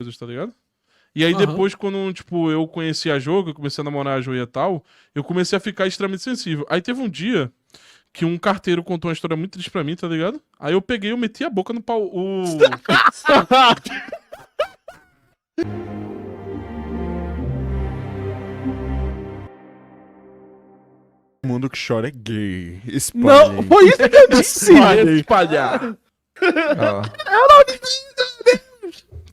coisas, tá ligado? E aí depois, quando, tipo, eu conheci a Jo, que eu comecei a namorar a Jo e tal, eu comecei a ficar extremamente sensível. Aí teve um dia que um carteiro contou uma história muito triste pra mim, tá ligado? Aí eu peguei e eu meti a boca no pau. Mundo que chora é gay. Não, Espalhem. foi isso que eu disse. Espalhar. Ó,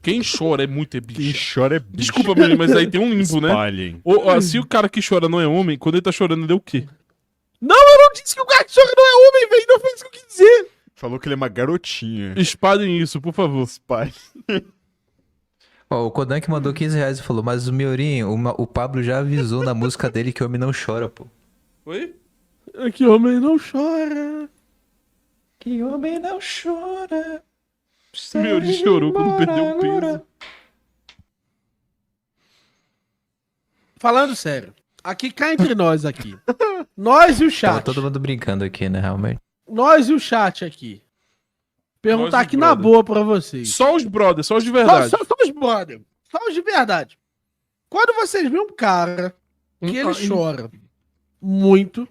Quem chora é muito Quem bicho. chora é bicho. Desculpa, meu, mas aí tem um limbo, né? Espalhem. Se o cara que chora não é homem, quando ele tá chorando, ele é o quê? Não, eu não disse que o cachorro não é homem, velho. Não foi isso que eu quis dizer. Falou que ele é uma garotinha. Espalhem isso, por favor. Espalhem. ó, o Kodan que mandou 15 reais e falou, mas o Miorinho, o Pablo já avisou na música dele que homem não chora, pô. Oi? Que homem não chora. Que homem não chora. Meu, ele chorou quando perdeu o peso. Falando sério. Aqui, cá entre nós aqui. Nós e o Tava chat. todo mundo brincando aqui, né, realmente. Nós e o chat aqui. Perguntar Nós e aqui o na brother. boa pra vocês. Só os brothers, só os de verdade. Só os brother. Só os de verdade. Quando vocês veem um cara que ele chora muito,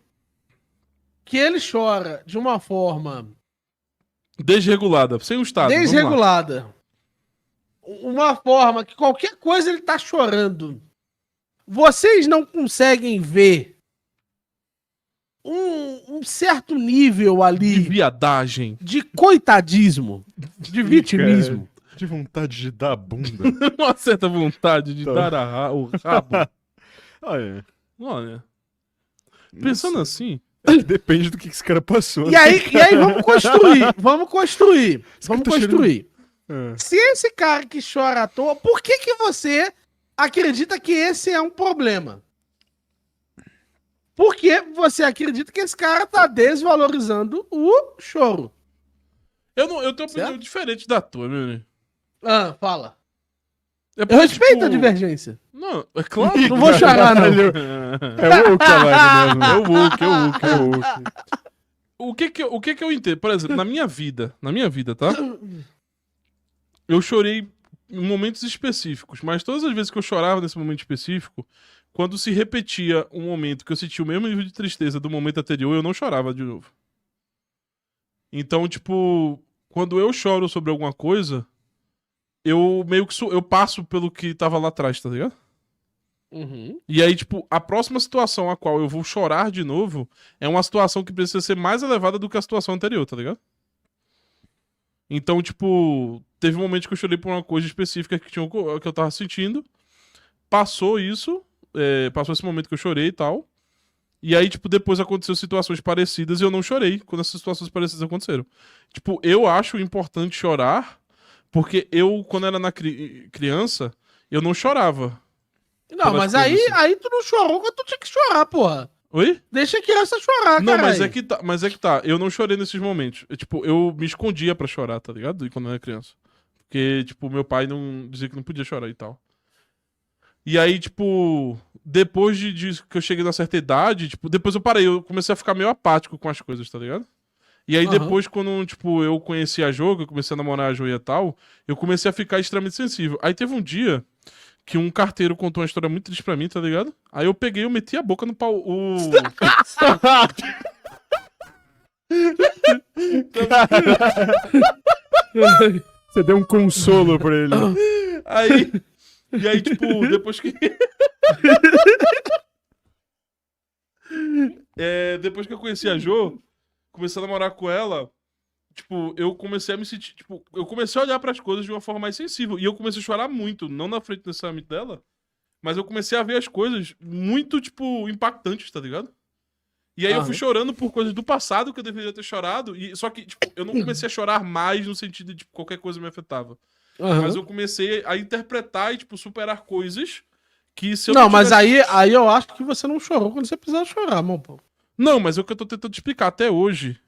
que ele chora de uma forma Desregulada, sem o Estado. vamos lá. desregulada, uma forma que qualquer coisa ele tá chorando, vocês não conseguem ver um certo nível De ali viadagem. de coitadismo, de vitimismo? De vontade de dar a bunda. Uma certa vontade de Tá. dar o rabo. Olha. Olha, pensando assim, É que depende do que esse cara passou. E aí vamos construir. Esse cara tá cheirando- É. Se esse cara que chora à toa, por que você acredita que esse é um problema? Por que você acredita que esse cara tá desvalorizando o choro? eu tenho uma opinião Certo? diferente da tua, meu. Fala. É Eu porque, respeito tipo, a divergência. Não, é claro. Não vou chorar, não. É o que a live mesmo. É o Wook. O que que eu entendo? Por exemplo, na minha vida, tá? Eu chorei em momentos específicos, mas todas as vezes que eu chorava nesse momento específico, quando se repetia um momento que eu sentia o mesmo nível de tristeza do momento anterior, eu não chorava de novo. Então, tipo, quando eu choro sobre alguma coisa, eu meio que eu passo pelo que tava lá atrás, tá ligado? E aí, tipo, a próxima situação a qual eu vou chorar de novo é uma situação que precisa ser mais elevada do que a situação anterior, tá ligado? Então, tipo, teve um momento que eu chorei por uma coisa específica que eu tava sentindo. Passou isso, passou esse momento que eu chorei e tal. E aí, tipo, depois aconteceu situações parecidas e eu não chorei quando essas situações parecidas aconteceram. Tipo, eu acho importante chorar, porque eu, quando era criança, eu não chorava. Não, Pelas mas coisas aí tu não chorou quando tu tinha que chorar, porra. Oi? Deixa a criança chorar, Não, caralho. mas é que tá. Eu não chorei nesses momentos. Tipo, eu me escondia pra chorar, tá ligado? E quando eu era criança. Porque, tipo, meu pai não dizia que não podia chorar e tal. E aí, tipo, depois de que eu cheguei na certa idade, tipo, depois eu parei, eu comecei a ficar meio apático com as coisas, tá ligado? E aí depois, quando, tipo, eu conheci a Jo, que eu comecei a namorar a Jo e tal, eu comecei a ficar extremamente sensível. Aí teve um dia que um carteiro contou uma história muito triste pra mim, tá ligado? Aí eu peguei e eu meti a boca no pau. Você deu um consolo pra ele. E aí, tipo, depois que. Depois que eu conheci a Jo, comecei a namorar com ela, tipo, eu comecei a me sentir. Tipo, eu comecei a olhar pras coisas de uma forma mais sensível. E eu comecei a chorar muito, não na frente necessariamente dela, mas eu comecei a ver as coisas muito, tipo, impactantes, tá ligado? E aí eu fui chorando por coisas do passado que eu deveria ter chorado. Só que, tipo, eu não comecei a chorar mais no sentido de, tipo, qualquer coisa me afetava. Mas eu comecei a interpretar e, tipo, superar coisas que se eu Não, mas tivesse- aí eu acho que você não chorou quando você precisava chorar, meu pô. Não, mas é o que eu tô tentando explicar até hoje.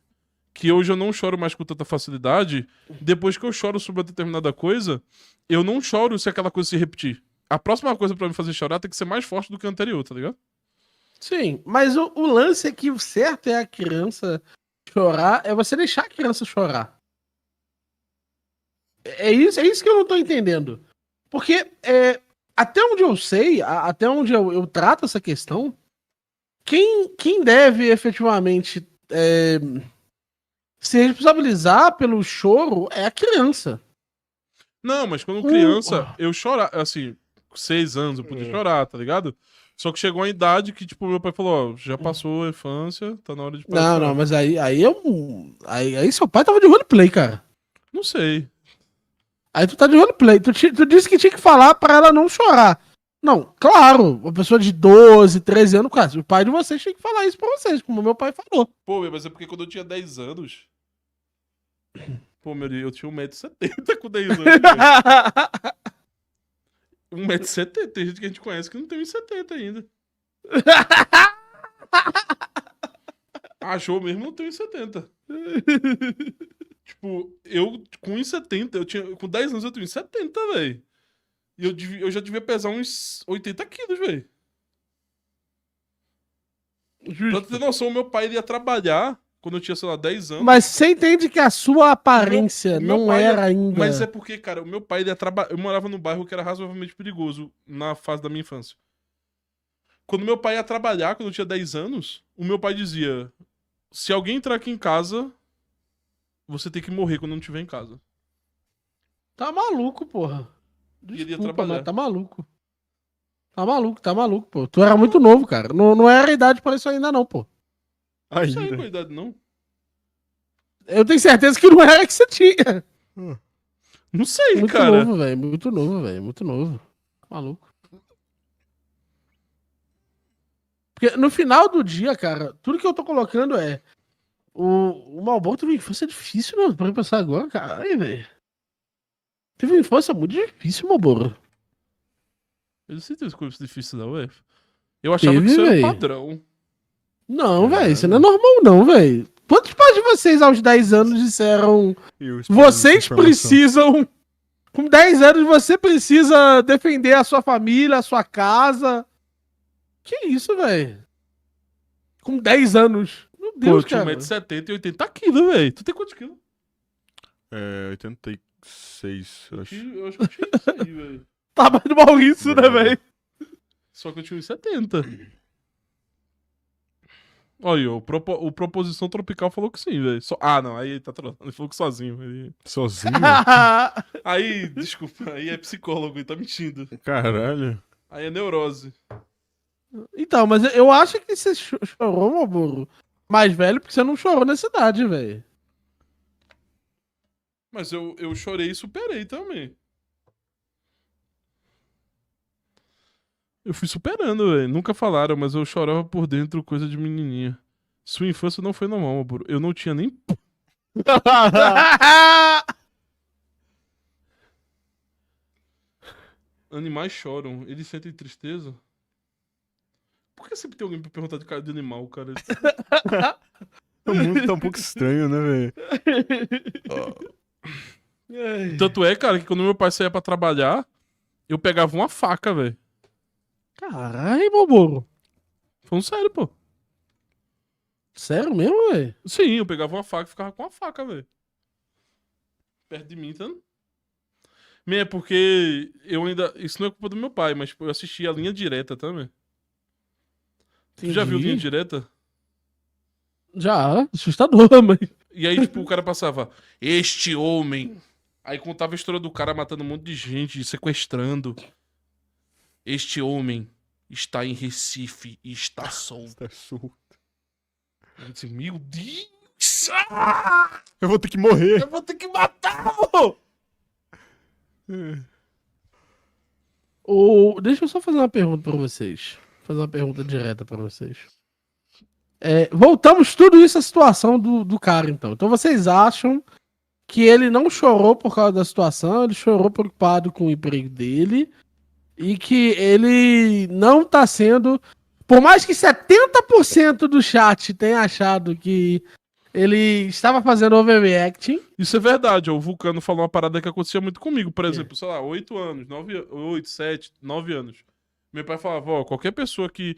Que hoje eu não choro mais com tanta facilidade. Depois que eu choro sobre uma determinada coisa, eu não choro se aquela coisa se repetir. A próxima coisa pra me fazer chorar tem que ser mais forte do que a anterior, tá ligado? Sim, mas o lance é que o certo é a criança chorar, é você deixar a criança chorar. É isso que eu não tô entendendo. Porque até onde eu sei, até onde eu trato essa questão, quem deve efetivamente se responsabilizar pelo choro é a criança. Não, mas quando criança, eu chorava, assim, com 6 anos eu podia chorar, tá ligado? Só que chegou uma idade que, tipo, meu pai falou, ó, já passou a infância, tá na hora de parar de chorar. Não, mas aí seu pai tava de roleplay, cara. Não sei. Aí tu tá de roleplay. Tu disse que tinha que falar pra ela não chorar. Não, claro, uma pessoa de 12, 13 anos, quase. O pai de vocês tinha que falar isso pra vocês, como meu pai falou. Pô, mas é porque quando eu tinha 10 anos... Pô, meu Deus, eu tinha 1,70m com 10 anos, velho. 1,70m. Tem gente que a gente conhece que não tem 1,70m ainda. Achou mesmo, não tem 1,70m. Tipo, eu com 1,70m, com 10 anos eu tenho 1,70m, velho. E eu já devia pesar uns 80 quilos, velho. Pra tu ter noção, meu pai ia trabalhar quando eu tinha, sei lá, 10 anos. Mas você entende que a sua aparência O meu não pai era ainda. Mas é porque, cara, o meu pai ia trabalhar. Eu morava num bairro que era razoavelmente perigoso na fase da minha infância. Quando meu pai ia trabalhar, quando eu tinha 10 anos, o meu pai dizia: se alguém entrar aqui em casa, você tem que morrer quando não estiver em casa. Tá maluco, porra. E ele ia Desculpa, trabalhar. mas tá maluco. Tá maluco, pô. Tu era muito novo, cara. Não era a idade pra isso ainda, não, pô. Não sei Ainda. qual a idade, não. Eu tenho certeza que não era que você tinha. Não sei, Muito cara. novo, velho. Muito novo, velho. Muito novo. Maluco. Porque no final do dia, cara, tudo que eu tô colocando é. O Malboro teve uma infância difícil, né? Pra eu pensar agora, caralho, velho. Teve uma infância muito difícil, Malboro. Eu não sei se tem coisas difíceis, não, velho. Eu achava Teve, que isso era véi. padrão. Não, velho. Isso não é normal, não, velho. Quantos pais de vocês aos 10 anos disseram. Eu espero Vocês essa informação. precisam. Com 10 anos você precisa defender a sua família, a sua casa. Que isso, velho? Com 10 anos. Meu Pô, eu Deus, tinha cara. 1,70m e 80 quilos, velho. Tu tem quantos quilos? 86, eu acho. Eu acho que eu tinha isso aí, velho. Tá mais do Maurício, né, Verdade. velho? Só que eu tinha 1,70m. Olha, o Proposição Tropical falou que sim, velho. Ah, não, aí ele tá trolando. Ele falou que sozinho. Sozinho? Aí, desculpa, aí é psicólogo, ele tá mentindo. Caralho. Aí é neurose. Então, mas eu acho que você chorou, Malboro. Mais velho, porque você não chorou nessa idade, velho. Mas eu chorei e superei também. Eu fui superando, velho. Nunca falaram, mas eu chorava por dentro, coisa de menininha. Sua infância não foi normal, Malboro. Eu não tinha nem... Animais choram, eles sentem tristeza. Por que sempre tem alguém pra perguntar de cara de animal, cara? O mundo tá um pouco estranho, né, velho? Tanto é, cara, que quando meu pai saía pra trabalhar, eu pegava uma faca, velho. Caralho, Malboro. Falando sério, pô. Sério mesmo, velho? Sim, eu pegava uma faca e ficava com a faca, velho. Perto de mim, tá? É porque eu ainda... Isso não é culpa do meu pai, mas tipo, eu assisti a Linha Direta também. Tu já viu Linha Direta? Já, assustador, mas... E aí, tipo, o cara passava, este homem. Aí contava a história do cara matando um monte de gente, sequestrando. Este homem está em Recife e está solto. Tá surdo. Eu disse, meu Deus! Eu vou ter que morrer. Eu vou ter que matar, pô! Deixa eu só fazer uma pergunta pra vocês. Fazer uma pergunta direta pra vocês. Voltamos tudo isso à situação do cara, então. Então vocês acham que ele não chorou por causa da situação, ele chorou preocupado com o emprego dele e que ele não tá sendo... Por mais que 70% do chat tenha achado que ele estava fazendo overreacting... Isso é verdade, ó, o Vulcano falou uma parada que acontecia muito comigo. Por exemplo, sei lá, 8 anos, 8, 7, 9 anos. Meu pai falava, ó, qualquer pessoa que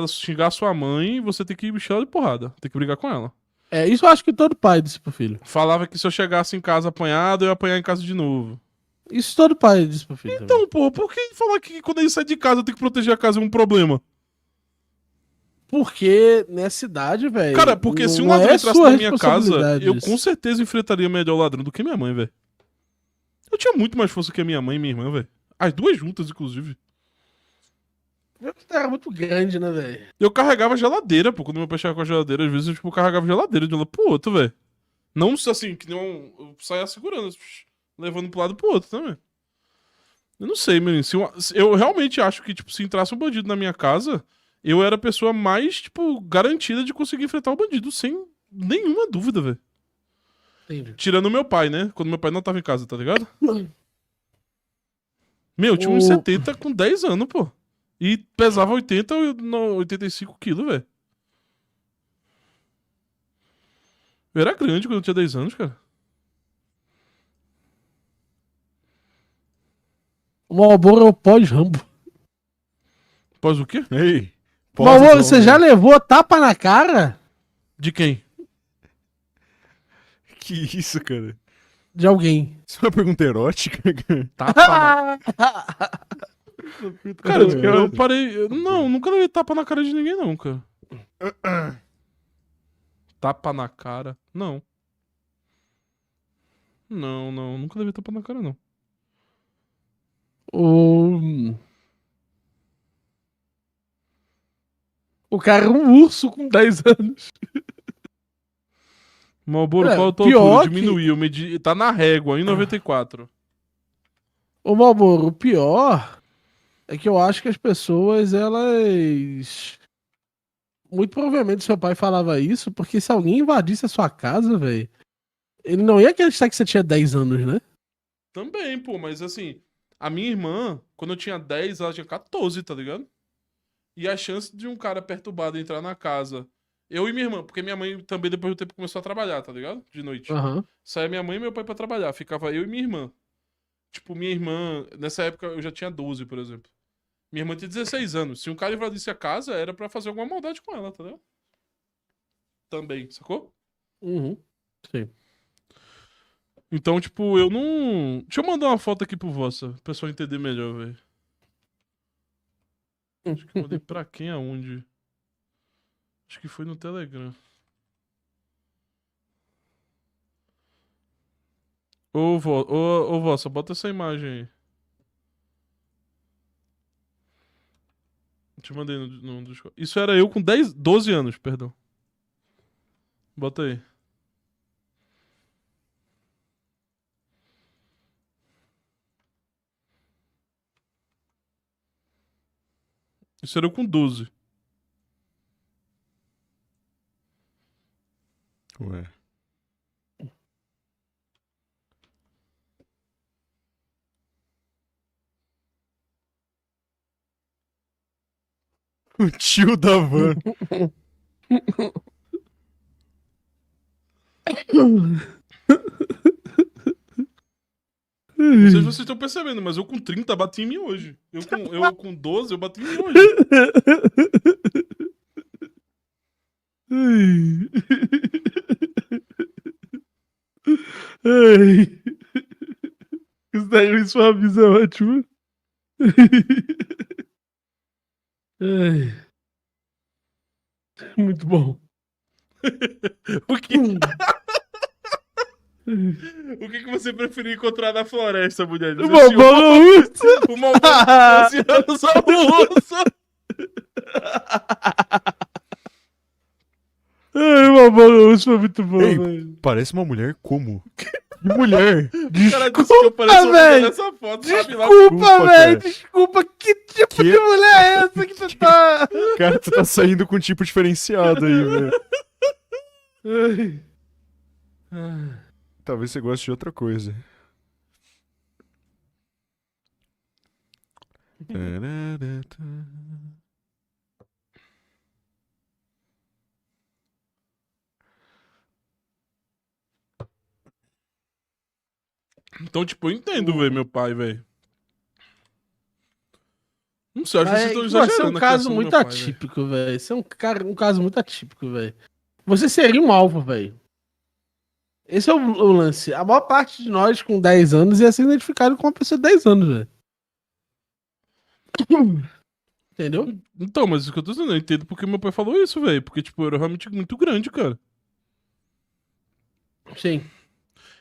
xingar sua mãe, você tem que encher ela de porrada. Tem que brigar com ela. Isso eu acho que todo pai disse pro filho. Falava que se eu chegasse em casa apanhado, eu ia apanhar em casa de novo. Isso todo pai diz pro filho. também. Então, pô, por que falar que quando ele sai de casa tem que proteger a casa é um problema? Porque nessa idade, velho. Cara, porque se um não ladrão é entrasse sua na minha casa, responsabilidade eu isso. com certeza enfrentaria melhor o ladrão do que minha mãe, velho. Eu tinha muito mais força que a minha mãe e minha irmã, velho. As duas juntas, inclusive. Meu pai era muito grande, né, velho? Eu carregava geladeira, pô. Quando meu pai chegava com a geladeira, às vezes eu, tipo, carregava geladeira de um lado pro outro, velho. Não assim, que nem eu saia segurando, levando pro lado pro outro também. Eu não sei, menino. Eu realmente acho que, tipo, se entrasse um bandido na minha casa, eu era a pessoa mais, tipo, garantida de conseguir enfrentar o bandido, sem nenhuma dúvida, velho. Entendi. Tirando meu pai, né? Quando meu pai não tava em casa, tá ligado? Meu, tinha O- uns 70 com 10 anos, pô. E pesava 80 ou 85 quilos, velho. Eu era grande quando eu tinha 10 anos, cara. O Marlboro é o pós-Rambo. Pós o quê? Ei, Marlboro, pós-Dom, você já né? levou tapa na cara De quem? Que isso, cara? de alguém? Isso é uma pergunta erótica, cara? Tapa na... Cara, Tá ligado? eu parei... Não, nunca levei tapa na cara de ninguém, não, cara. Tapa na cara? Não. Não, nunca levei tapa na cara, não. O cara é um urso com 10 anos. Malboro, É, qual a tua pior altura? que- Diminuiu, tá na régua, 1,94. Ô, Marlboro, o pior é que eu acho que as pessoas, elas... Muito provavelmente seu pai falava isso, porque se alguém invadisse a sua casa, velho, ele não ia acreditar que você tinha 10 anos, né? Também, pô, mas assim, a minha irmã, quando eu tinha 10, ela tinha 14, tá ligado? E a chance de um cara perturbado entrar na casa, eu e minha irmã, porque minha mãe também depois do tempo começou a trabalhar, tá ligado? De noite. Aham. Saía minha mãe e meu pai pra trabalhar, ficava eu e minha irmã. Tipo, minha irmã, nessa época eu já tinha 12, por exemplo. Minha irmã tinha 16 anos. Se um cara invadisse a casa, era pra fazer alguma maldade com ela, tá ligado? Também, sacou? Uhum. Sim. Então, tipo, eu não. Deixa eu mandar uma foto aqui pro Vossa, pro pessoal entender melhor, velho. Acho que eu mandei pra quem, aonde? Acho que foi no Telegram. Ô, Vossa, bota essa imagem aí. Te mandei no Discord. Isso era eu com 12 anos, perdão. Bota aí. Isso era eu com 12. Ué. O tio da van. Não sei se vocês estão percebendo, mas eu com 30 bati em mim hoje. Eu com 12, eu bati em mim hoje. Ai. Isso daí me suaviza, é ótimo. Ai. Muito bom. O que, o que você preferia encontrar na floresta, mulher? O Marlboro urso. O Malboro de 12 anos ao urso. Ai, o Marlboro urso foi muito bom, Ei, velho. parece uma mulher como? Que mulher? O cara disse que eu pareço uma mulher velho. nessa foto, sabe lá? Desculpa, velho. cara. Desculpa. Que tipo Que- de mulher é essa que tu tá... Cara, tu tá saindo com um tipo diferenciado aí, velho. Ai. Ai. Talvez você goste de outra coisa. Então, tipo, eu entendo, velho, meu pai, velho. Não sei, acho que vocês estão Mas, esse é exagerando um na caso criação do muito meu pai, velho. atípico, velho. Esse é um caso muito atípico, velho. Você seria um alvo, velho. Esse é o lance. A maior parte de nós com 10 anos ia ser identificado com uma pessoa de 10 anos, velho. Entendeu? Então, mas isso que eu tô dizendo, eu entendo porque meu pai falou isso, velho. Porque, tipo, eu era realmente muito grande, cara. Sim.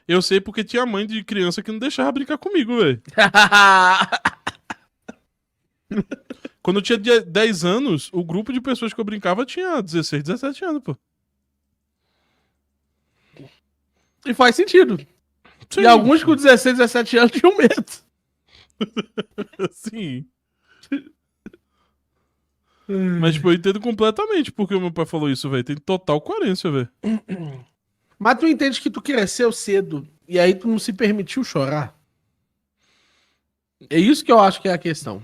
Eu sei porque tinha mãe de criança que não deixava brincar comigo, velho. Quando eu tinha 10 anos, o grupo de pessoas que eu brincava tinha 16, 17 anos, pô. E faz sentido. Sim. E alguns com 16, 17 anos tinham medo. Sim. Mas, tipo, eu entendo completamente porque o meu pai falou isso, velho. Tem total coerência, velho. Mas tu entende que tu cresceu cedo e aí tu não se permitiu chorar? É isso que eu acho que é a questão.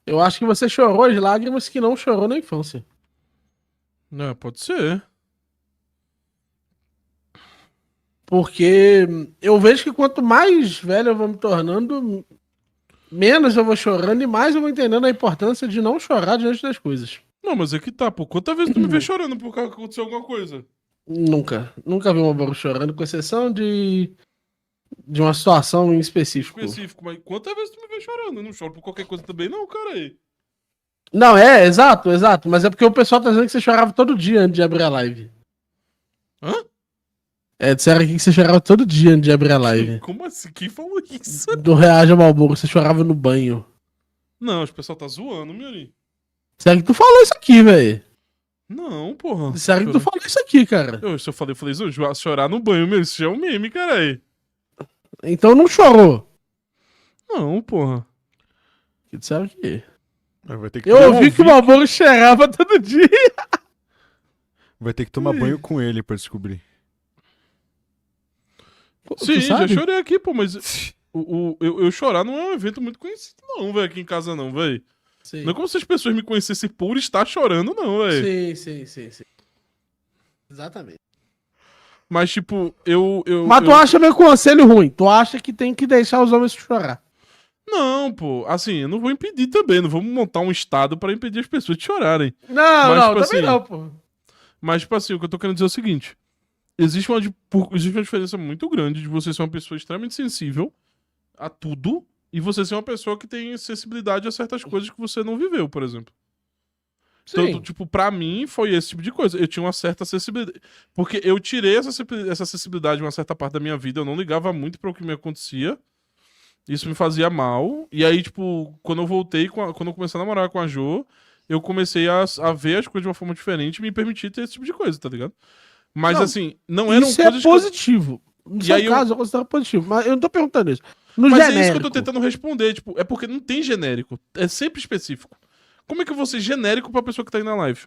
Eu acho que você chorou as lágrimas que não chorou na infância. É, pode ser. Porque eu vejo que quanto mais velho eu vou me tornando, menos eu vou chorando e mais eu vou entendendo a importância de não chorar diante das coisas. Não, mas é que tá, pô. Quantas vezes tu me vê chorando por causa que aconteceu alguma coisa? Nunca vi uma boca chorando, com exceção de uma situação em específico. Específico, mas quantas vezes tu me vê chorando? Eu não choro por qualquer coisa também, não, cara aí. Não, exato. Mas é porque o pessoal tá dizendo que você chorava todo dia antes de abrir a live. Hã? Disseram aqui que você chorava todo dia antes de abrir a live. Como assim? Quem falou isso? Do Reaja Malboro, você chorava no banho. Não, o pessoal tá zoando, Miori. Disseram que tu falou isso aqui, velho. Não, porra. Disseram que tu falou isso aqui, cara. Se eu falei, chorar no banho, meu, isso já é um meme, cara aí. Então não chorou. Não, porra. Disseram que... Vai ter que Eu ouvi que o Malboro cheirava todo dia. Vai ter que tomar banho com ele pra descobrir. Pô, tu Sim, já sabe? chorei aqui, pô, mas eu chorar não é um evento muito conhecido, não, velho, aqui em casa, não, velho. Sim. Não é como se as pessoas me conhecessem por estar chorando, não, velho. Sim. Exatamente. Mas, tipo, Mas tu acha meu conselho ruim? Tu acha que tem que deixar os homens chorar? Não, pô, assim, eu não vou impedir também, não vamos montar um estado pra impedir as pessoas de chorarem. Não, Mas, não, tipo também assim, não, pô. Mas, tipo assim, o que eu tô querendo dizer é o seguinte. Existe uma diferença muito grande de você ser uma pessoa extremamente sensível a tudo e você ser uma pessoa que tem sensibilidade a certas coisas que você não viveu, por exemplo. Sim. Então, tipo, pra mim foi esse tipo de coisa. Eu tinha uma certa sensibilidade. Porque eu tirei essa sensibilidade em uma certa parte da minha vida. Eu não ligava muito para o que me acontecia. Isso me fazia mal. E aí, tipo, quando eu voltei, quando eu comecei a namorar com a Jo, eu comecei a ver as coisas de uma forma diferente e me permitir ter esse tipo de coisa, tá ligado? Mas, Não, assim, não eram isso é coisas positivo. No E seu aí caso, eu considero positivo. Mas eu não tô perguntando isso. No Mas genérico. é isso que eu tô tentando responder. Tipo, é porque não tem genérico. É sempre específico. Como é que eu vou ser genérico pra pessoa que tá aí na live?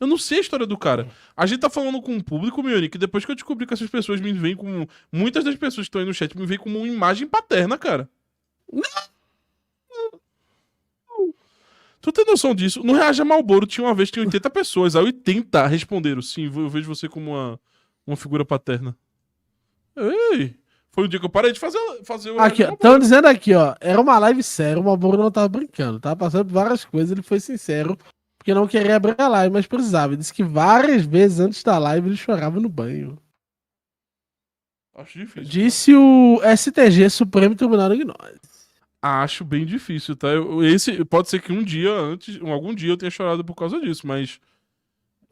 Eu não sei a história do cara. A gente tá falando com um público, Miori, que depois que eu descobri que essas pessoas me veem como... Muitas das pessoas que estão aí no chat me veem como uma imagem paterna, cara. Tu tem noção disso? No Reaja Malboro tinha uma vez que tinha 80 pessoas. Aí 80 responderam, sim, eu vejo você como uma figura paterna. Ei, foi o dia que eu parei de fazer o Aqui, Reaja ó. Malboro. Estão dizendo aqui, ó. Era uma live séria, o Malboro não tava brincando. Tava passando por várias coisas, ele foi sincero. Porque não queria abrir a live, mas precisava. Ele disse que várias vezes antes da live ele chorava no banho. Acho difícil. Disse o STG, Supremo Tribunal de Ignóis. Acho bem difícil, tá? Esse pode ser que algum dia eu tenha chorado por causa disso, mas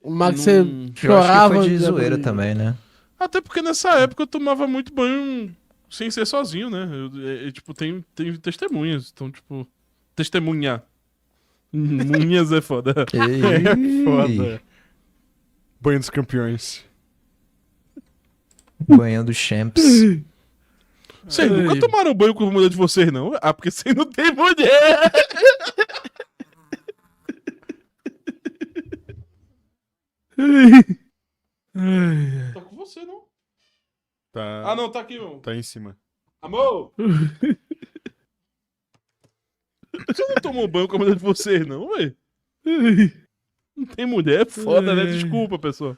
Mas Não- você Eu Eu acho que chorava. foi de zoeira também, né? até porque nessa época eu tomava muito banho sem ser sozinho, né? Tipo, tem testemunhas, então, tipo, testemunha. Munhas é foda. É foda. Banho dos campeões. Banhando champs. Vocês nunca tomaram banho com a mulher de vocês, não? Ah, porque vocês não tem mulher! Tô com você, não? Tá, Ah, não, tá aqui, meu. tá em cima. Amor! Você não tomou banho com a mulher de vocês, não, velho? Não tem mulher, é foda, né? Desculpa, pessoal.